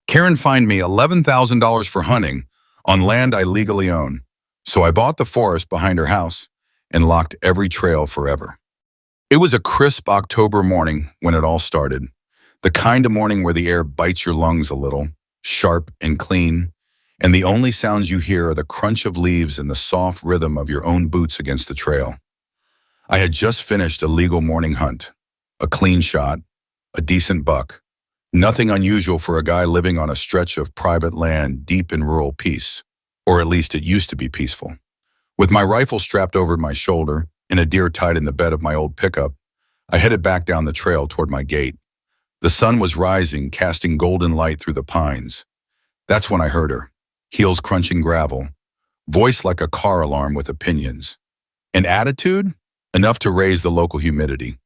Karen fined me $11,000 for hunting on land I legally own. So I bought the forest behind her house and locked every trail forever. It was a crisp October morning when it all started. The kind of morning where the air bites your lungs a little, sharp and clean, and the only sounds you hear are the crunch of leaves and the soft rhythm of your own boots against the trail. I had just finished a legal morning hunt. A clean shot, a decent buck. Nothing unusual for a guy living on a stretch of private land deep in rural peace, or at least it used to be peaceful. With my rifle strapped over my shoulder and a deer tied in the bed of my old pickup, I headed back down the trail toward my gate. The sun was rising, casting golden light through the pines. That's when I heard her, heels crunching gravel, voice like a car alarm with opinions. An attitude? Enough to raise the local humidity.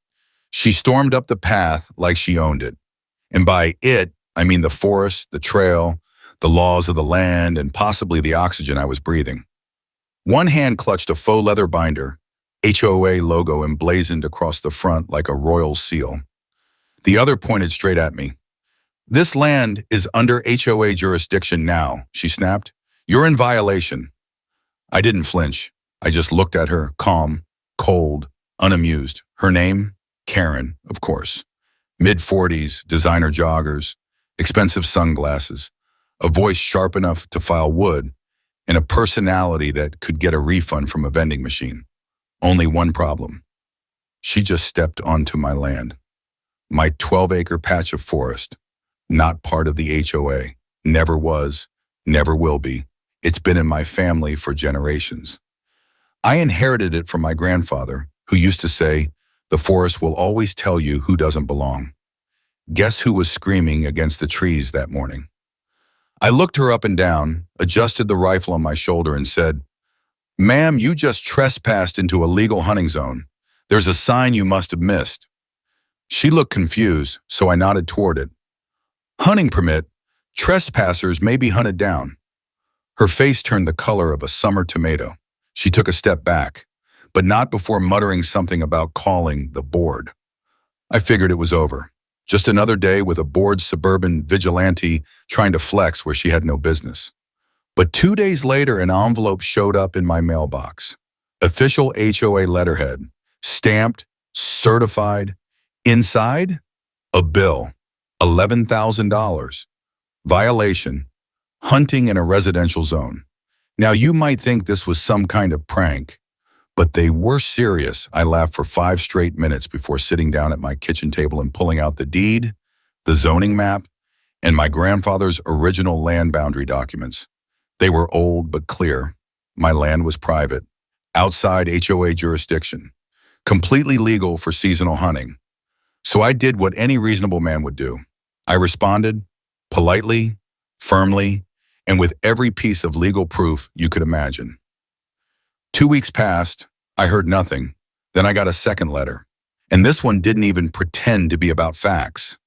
She stormed up the path like she owned it. And by it, I mean the forest, the trail, the laws of the land, and possibly the oxygen I was breathing. One hand clutched a faux leather binder, HOA logo emblazoned across the front like a royal seal. The other pointed straight at me. "This land is under HOA jurisdiction now," she snapped. "You're in violation." I didn't flinch. I just looked at her, calm, cold, unamused. Her name? Karen, of course. Mid-40s, designer joggers, expensive sunglasses, a voice sharp enough to file wood, and a personality that could get a refund from a vending machine. Only one problem. She just stepped onto my land. My 12-acre patch of forest. Not part of the HOA. Never was, never will be. It's been in my family for generations. I inherited it from my grandfather, who used to say, "The forest will always tell you who doesn't belong." Guess who was screaming against the trees that morning? I looked her up and down, adjusted the rifle on my shoulder and said, "Ma'am, you just trespassed into a legal hunting zone. There's a sign you must have missed." She looked confused, so I nodded toward it. "Hunting permit. Trespassers may be hunted down." Her face turned the color of a summer tomato. She took a step back, but not before muttering something about calling the board. I figured it was over. Just another day with a bored suburban vigilante trying to flex where she had no business. But 2 days later, an envelope showed up in my mailbox. Official HOA letterhead, stamped, certified. Inside, a bill, $11,000. Violation, hunting in a residential zone. Now you might think this was some kind of prank, but they were serious. I laughed for 5 straight minutes before sitting down at my kitchen table and pulling out the deed, the zoning map, and my grandfather's original land boundary documents. They were old but clear. My land was private, outside HOA jurisdiction, completely legal for seasonal hunting. So I did what any reasonable man would do. I responded, politely, firmly, and with every piece of legal proof you could imagine. 2 weeks passed, I heard nothing. Then I got a second letter. And this one didn't even pretend to be about facts.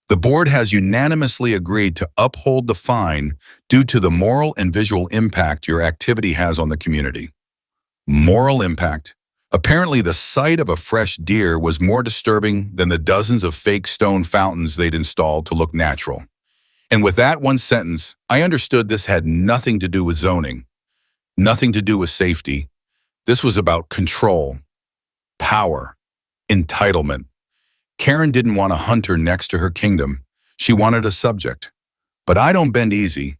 The board has unanimously agreed to uphold the fine due to the moral and visual impact your activity has on the community. Moral impact. Apparently the sight of a fresh deer was more disturbing than the dozens of fake stone fountains they'd installed to look natural. And with that one sentence, I understood this had nothing to do with zoning. Nothing to do with safety. This was about control, power, entitlement. Karen didn't want a hunter next to her kingdom. She wanted a subject. But I don't bend easy.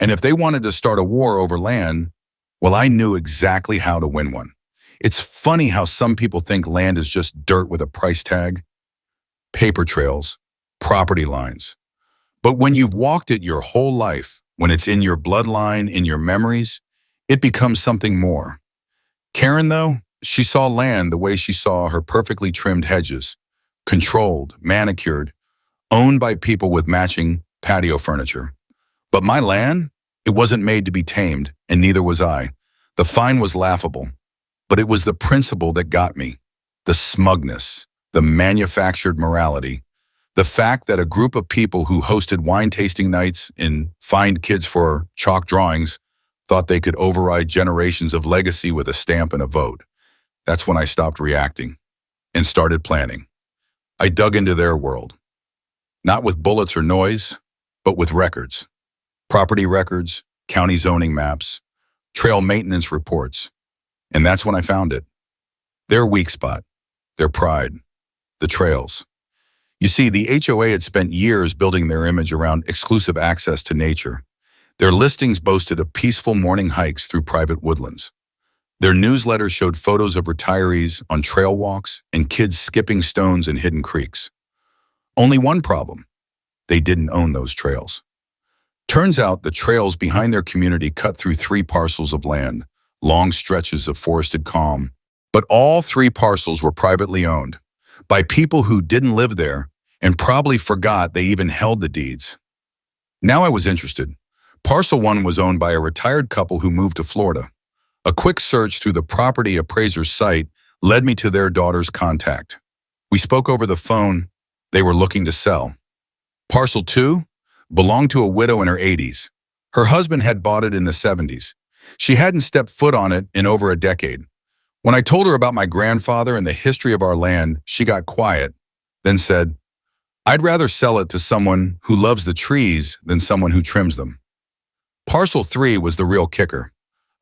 And if they wanted to start a war over land, well, I knew exactly how to win one. It's funny how some people think land is just dirt with a price tag. Paper trails, property lines. But when you've walked it your whole life, when it's in your bloodline, in your memories, it becomes something more. Karen, though, she saw land the way she saw her perfectly trimmed hedges, controlled, manicured, owned by people with matching patio furniture. But my land, it wasn't made to be tamed, and neither was I. The fine was laughable, but it was the principle that got me. The smugness, the manufactured morality, the fact that a group of people who hosted wine tasting nights and fined kids for chalk drawings thought they could override generations of legacy with a stamp and a vote. That's when I stopped reacting and started planning. I dug into their world. Not with bullets or noise, but with records. Property records, county zoning maps, trail maintenance reports. And that's when I found it. Their weak spot, their pride, the trails. You see, the HOA had spent years building their image around exclusive access to nature. Their listings boasted of peaceful morning hikes through private woodlands. Their newsletters showed photos of retirees on trail walks and kids skipping stones in hidden creeks. Only one problem: they didn't own those trails. Turns out the trails behind their community cut through 3 parcels of land, long stretches of forested calm. But all 3 parcels were privately owned by people who didn't live there and probably forgot they even held the deeds. Now I was interested. Parcel 1 was owned by a retired couple who moved to Florida. A quick search through the property appraiser's site led me to their daughter's contact. We spoke over the phone. They were looking to sell. Parcel 2 belonged to a widow in her 80s. Her husband had bought it in the 70s. She hadn't stepped foot on it in over a decade. When I told her about my grandfather and the history of our land, she got quiet, then said, "I'd rather sell it to someone who loves the trees than someone who trims them." Parcel 3 was the real kicker,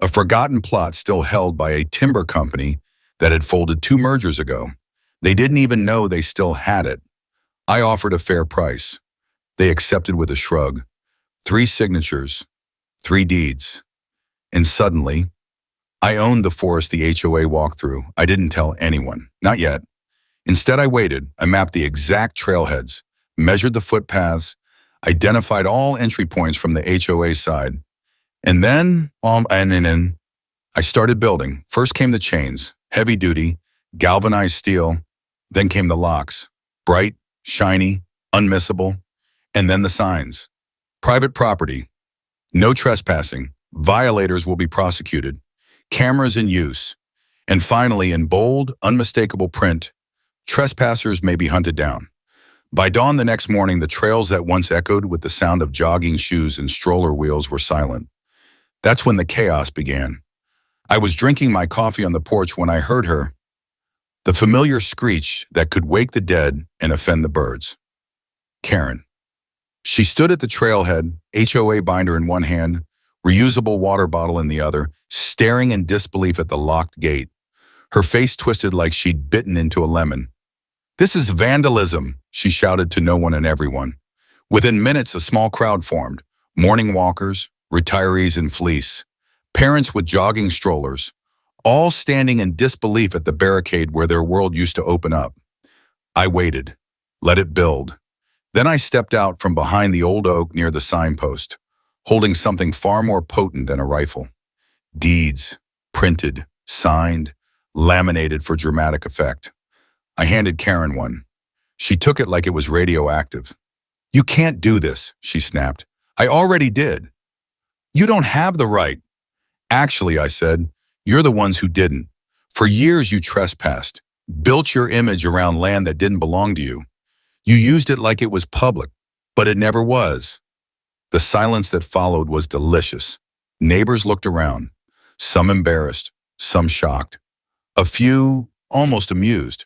a forgotten plot still held by a timber company that had folded 2 mergers ago. They didn't even know they still had it. I offered a fair price. They accepted with a shrug. 3 signatures, 3 deeds. And suddenly, I owned the forest the HOA walked through. I didn't tell anyone, not yet. Instead, I waited. I mapped the exact trailheads, measured the footpaths, identified all entry points from the HOA side. And then, I started building. First came the chains, heavy duty, galvanized steel. Then came the locks, bright, shiny, unmissable. And then the signs. Private property, no trespassing, violators will be prosecuted, cameras in use. And finally, in bold, unmistakable print, trespassers may be hunted down. By dawn the next morning, the trails that once echoed with the sound of jogging shoes and stroller wheels were silent. That's when the chaos began. I was drinking my coffee on the porch when I heard her, the familiar screech that could wake the dead and offend the birds. Karen. She stood at the trailhead, HOA binder in one hand, reusable water bottle in the other, staring in disbelief at the locked gate. Her face twisted like she'd bitten into a lemon. "This is vandalism," she shouted to no one and everyone. Within minutes, a small crowd formed. Morning walkers, retirees in fleece, parents with jogging strollers, all standing in disbelief at the barricade where their world used to open up. I waited, let it build. Then I stepped out from behind the old oak near the signpost, holding something far more potent than a rifle. Deeds, printed, signed, laminated for dramatic effect. I handed Karen one. She took it like it was radioactive. "You can't do this," she snapped. "I already did." "You don't have the right." "Actually," I said, "you're the ones who didn't. For years you trespassed, built your image around land that didn't belong to you. You used it like it was public, but it never was." The silence that followed was delicious. Neighbors looked around, some embarrassed, some shocked. A few almost amused.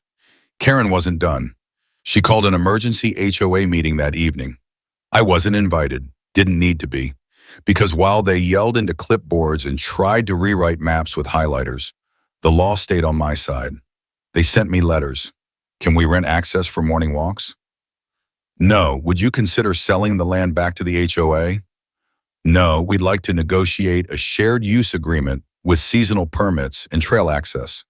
Karen wasn't done. She called an emergency HOA meeting that evening. I wasn't invited, didn't need to be, because while they yelled into clipboards and tried to rewrite maps with highlighters, the law stayed on my side. They sent me letters. "Can we rent access for morning walks?" "No. Would you consider selling the land back to the HOA?" "No. We'd like to negotiate a shared use agreement with seasonal permits and trail access."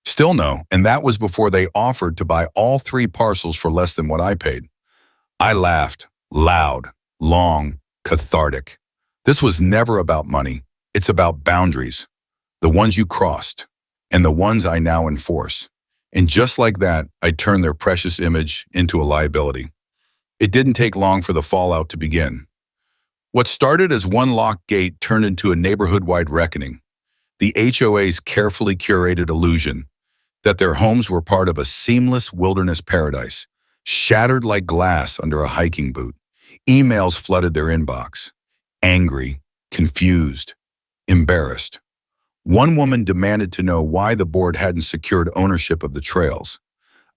Still no, and that was before they offered to buy all 3 parcels for less than what I paid. I laughed, loud, long, cathartic. This was never about money. It's about boundaries, the ones you crossed, and the ones I now enforce. And just like that, I turned their precious image into a liability. It didn't take long for the fallout to begin. What started as one locked gate turned into a neighborhood-wide reckoning. The HOA's carefully curated illusion that their homes were part of a seamless wilderness paradise, shattered like glass under a hiking boot. Emails flooded their inbox. Angry, confused, embarrassed. One woman demanded to know why the board hadn't secured ownership of the trails.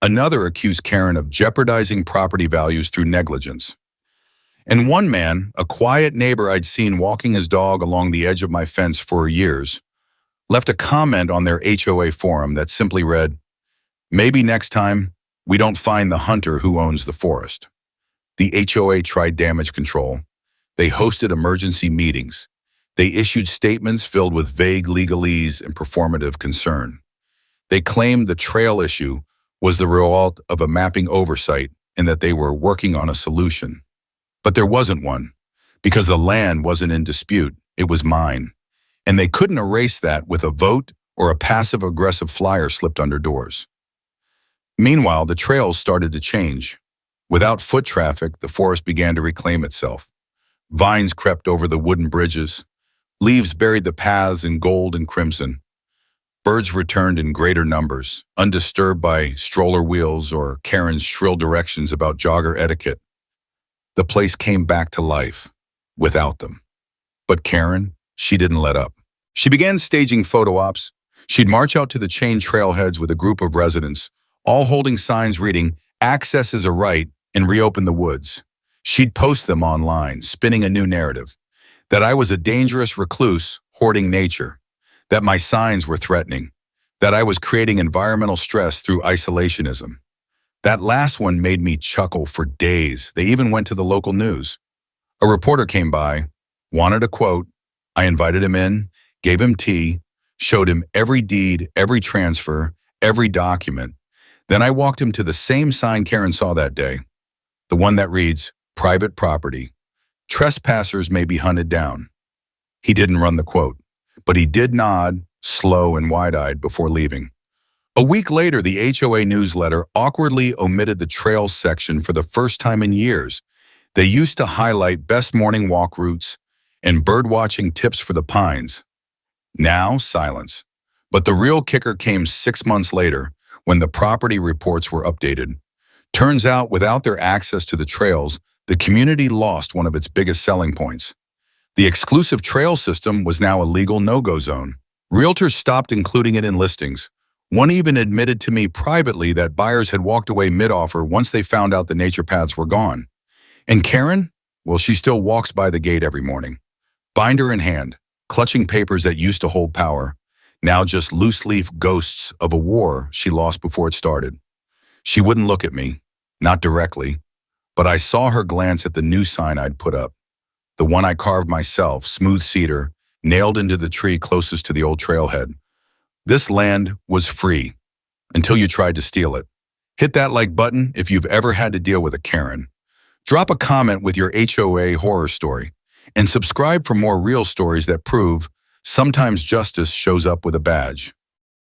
Another accused Karen of jeopardizing property values through negligence. And one man, a quiet neighbor I'd seen walking his dog along the edge of my fence for years, left a comment on their HOA forum that simply read, "Maybe next time we don't find the hunter who owns the forest." The HOA tried damage control. They hosted emergency meetings. They issued statements filled with vague legalese and performative concern. They claimed the trail issue was the result of a mapping oversight and that they were working on a solution. But there wasn't one, because the land wasn't in dispute, it was mine. And they couldn't erase that with a vote or a passive-aggressive flyer slipped under doors. Meanwhile, the trails started to change. Without foot traffic, the forest began to reclaim itself. Vines crept over the wooden bridges. Leaves buried the paths in gold and crimson. Birds returned in greater numbers, undisturbed by stroller wheels or Karen's shrill directions about jogger etiquette. The place came back to life, without them. But Karen, she didn't let up. She began staging photo ops. She'd march out to the chain trailheads with a group of residents, all holding signs reading, "Access is a right," and "Reopen the woods." She'd post them online, spinning a new narrative. That I was a dangerous recluse hoarding nature. That my signs were threatening. That I was creating environmental stress through isolationism. That last one made me chuckle for days. They even went to the local news. A reporter came by, wanted a quote. I invited him in, gave him tea, showed him every deed, every transfer, every document. Then I walked him to the same sign Karen saw that day, the one that reads, "Private property. Trespassers may be hunted down." He didn't run the quote, but he did nod, slow and wide-eyed, before leaving. A week later, the HOA newsletter awkwardly omitted the trails section for the first time in years. They used to highlight best morning walk routes and birdwatching tips for the pines. Now, silence. But the real kicker came 6 months later, when the property reports were updated. Turns out, without their access to the trails, the community lost one of its biggest selling points. The exclusive trail system was now a legal no-go zone. Realtors stopped including it in listings. One even admitted to me privately that buyers had walked away mid-offer once they found out the nature paths were gone. And Karen? Well, she still walks by the gate every morning, binder in hand, clutching papers that used to hold power, now just loose-leaf ghosts of a war she lost before it started. She wouldn't look at me, not directly, but I saw her glance at the new sign I'd put up, the one I carved myself, smooth cedar, nailed into the tree closest to the old trailhead. This land was free, until you tried to steal it. Hit that like button if you've ever had to deal with a Karen. Drop a comment with your HOA horror story, and subscribe for more real stories that prove sometimes justice shows up with a badge.